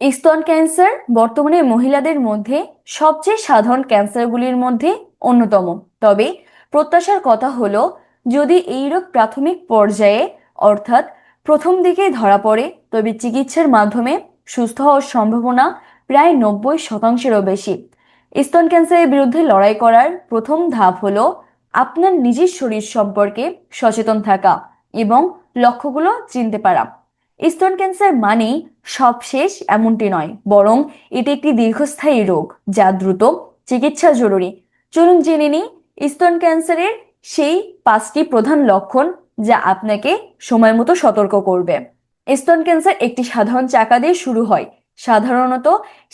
স্তন ক্যান্সার বর্তমানে মহিলাদের মধ্যে সবচেয়ে সাধারণ ক্যান্সারগুলির মধ্যে অন্যতম। তবে প্রত্যাশার কথা হলো, যদি এই রোগ প্রাথমিক পর্যায়ে অর্থাৎ প্রথম দিকে ধরা পড়ে, তবে চিকিৎসার মাধ্যমে সুস্থ হওয়ার সম্ভাবনা প্রায় 90%-এরও বেশি। স্তন ক্যান্সারের বিরুদ্ধে লড়াই করার প্রথম ধাপ হলো আপনার নিজের শরীর সম্পর্কে সচেতন থাকা এবং লক্ষ্যগুলো চিনতে পারা। স্তন ক্যান্সার মানেই সব শেষ এমনটি নয়, বরং এটি একটি দীর্ঘস্থায়ী রোগ যা দ্রুত চিকিৎসা জরুরি। চলুন জেনে নিই স্তন ক্যান্সারের সেই 5টি প্রধান লক্ষণ যা আপনাকে সময় মতো সতর্ক করবে। স্তন ক্যান্সার একটি সাধারণ চাকা দিয়ে শুরু হয়। সাধারণত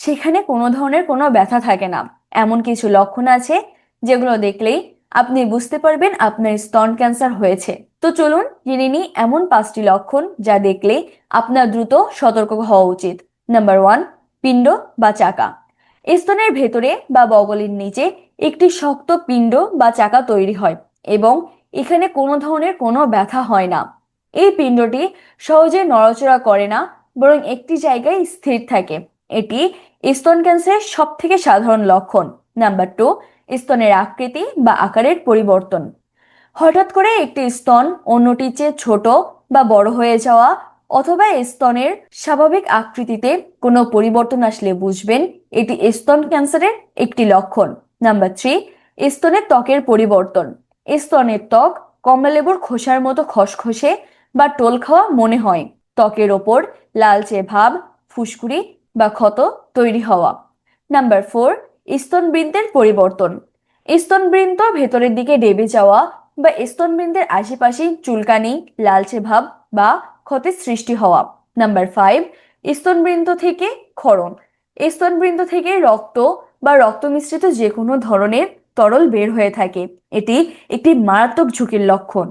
সেখানে কোনো ধরনের কোনো ব্যথা থাকে না। এমন কিছু লক্ষণ আছে যেগুলো দেখলেই আপনি বুঝতে পারবেন আপনার স্তন ক্যান্সার হয়েছে। তো চলুন জেনে নিই এমন 5টি লক্ষণ যা দেখলে আপনার দ্রুত সতর্ক হওয়া উচিত। নাম্বার 1, পিণ্ড বা চাকা। স্তনের ভেতরে বা বগলের নিচে একটি শক্ত পিণ্ড বা চাকা তৈরি হয় এবং এখানে কোনো ধরনের কোনো ব্যথা হয় না। এই পিণ্ডটি সহজে নড়াচড়া করে না, বরং একটি জায়গায় স্থির থাকে। এটি স্তন ক্যান্সারের সব থেকে সাধারণ লক্ষণ। নাম্বার 2, স্তনের আকৃতি বা আকারের পরিবর্তন। হঠাৎ করে একটি স্তন অন্যটির চেয়ে ছোট বা বড় হয়ে যাওয়া অথবা স্তনের স্বাভাবিক আকৃতিতে কোনো পরিবর্তন আসলে বুঝবেন এটি স্তন ক্যান্সারের একটি লক্ষণ। নাম্বার 3, স্তনের ত্বকের পরিবর্তন। স্তনের ত্বক কমলালেবুর খোসার মতো খসখসে বা টোল খাওয়া মনে হয়। ত্বকের ওপর লালচে ভাব, ফুসকুড়ি বা ক্ষত তৈরি হওয়া। নাম্বার 4, স্তনবৃন্তের পরিবর্তন। স্তনবৃন্ত ভেতরের দিকে ডেবে যাওয়া বা স্তনবৃন্তের আশেপাশে চুলকানি, লালচে ভাব বা ক্ষতের সৃষ্টি হওয়া। নাম্বার 5, স্তনবৃন্ত থেকে ক্ষরণ। স্তনবৃন্ত থেকে রক্ত বা রক্ত মিশ্রিত যে কোনো ধরনের তরল বের হয়ে থাকে। এটি একটি মারাত্মক ঝুঁকির লক্ষণ।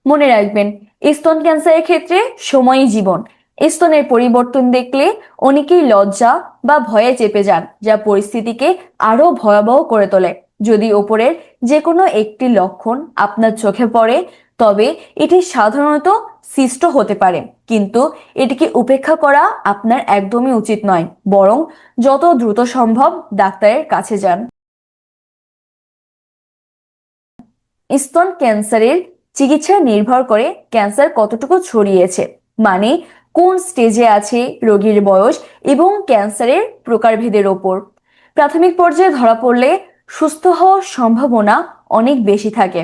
মনে রাখবেন, স্তন ক্যান্সারের ক্ষেত্রে সময়ই জীবন। স্তনের পরিবর্তন দেখলে অনেকেই লজ্জা বা ভয়ে চেপে যান, যা পরিস্থিতিকে আরো ভয়াবহ করে তোলে। যদি ওপরের যে কোনো একটি লক্ষণ আপনার চোখে পড়ে, তবে এটি সাধারণত সিস্ট হতে পারে, কিন্তু এটিকে উপেক্ষা করা আপনার একদমই উচিত নয়, বরং যত দ্রুত সম্ভব ডাক্তারের কাছে যান। স্তন ক্যান্সারের চিকিৎসা নির্ভর করে ক্যান্সার কতটুকু ছড়িয়েছে, মানে কোন স্টেজে আছে, রোগীর বয়স এবং ক্যান্সারের প্রকারভেদের ওপর। প্রাথমিক পর্যায়ে ধরা পড়লে সুস্থ হওয়ার সম্ভাবনা অনেক বেশি থাকে।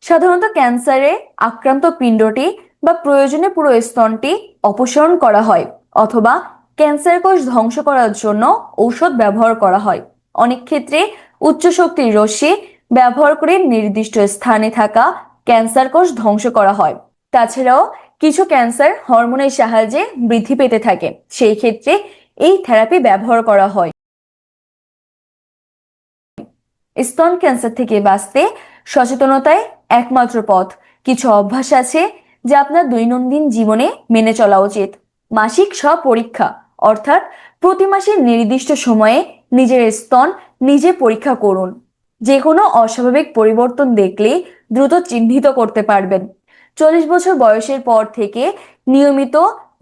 সাধারণত ক্যান্সারে আক্রান্ত পিণ্ডটি বা প্রয়োজনে পুরো স্তনটি অপসারণ করা হয়, অথবা ক্যান্সার কোষ ধ্বংস করার জন্য ঔষধ ব্যবহার করা হয়। অনেক ক্ষেত্রে উচ্চ শক্তির রশ্মি ব্যবহার করে নির্দিষ্ট স্থানে থাকা ক্যান্সার কোষ ধ্বংস করা হয়। তাছাড়াও কিছু ক্যান্সার হরমোনের সাহায্যে বৃদ্ধি পেতে থাকে, সেই ক্ষেত্রে এই থেরাপি ব্যবহার করা হয়। স্তন ক্যান্সার থেকে বাঁচতে সচেতনতাই একমাত্র পথ। কিছু অভ্যাস আছে যা আপনার দৈনন্দিন জীবনে মেনে চলা উচিত। মাসিক স্ব-পরীক্ষা, অর্থাৎ প্রতি মাসে নির্দিষ্ট সময়ে নিজের স্তন নিজে পরীক্ষা করুন। যে কোনো অস্বাভাবিক পরিবর্তন দেখলে দ্রুত চিহ্নিত করতে পারবেন। 40 বছর বয়সের পর থেকে নিয়মিত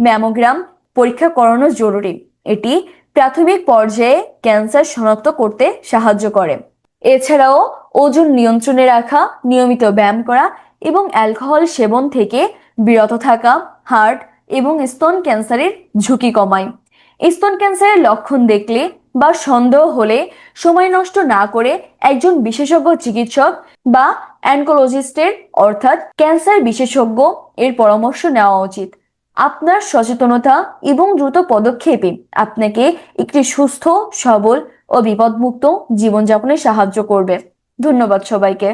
ম্যামোগ্রাম পরীক্ষা করানো জরুরি। এটি প্রাথমিক পর্যায়ে ক্যান্সার শনাক্ত করতে সাহায্য করে। এছাড়াও ওজন নিয়ন্ত্রণে রাখা, নিয়মিত ব্যায়াম করা এবং অ্যালকোহল সেবন থেকে বিরত থাকা হার্ট এবং স্তন ক্যান্সারের ঝুঁকি কমায়। স্তন ক্যান্সারের লক্ষণ দেখলে বা সন্দেহ হলে সময় নষ্ট না করে একজন বিশেষজ্ঞ চিকিৎসক বা অ্যানকোলজিস্টের অর্থাৎ ক্যান্সার বিশেষজ্ঞ এর পরামর্শ নেওয়া উচিত। আপনার সচেতনতা এবং দ্রুত পদক্ষেপে আপনাকে একটি সুস্থ, সবল ও বিপদমুক্ত জীবনযাপনে সাহায্য করবে। ধন্যবাদ সবাইকে।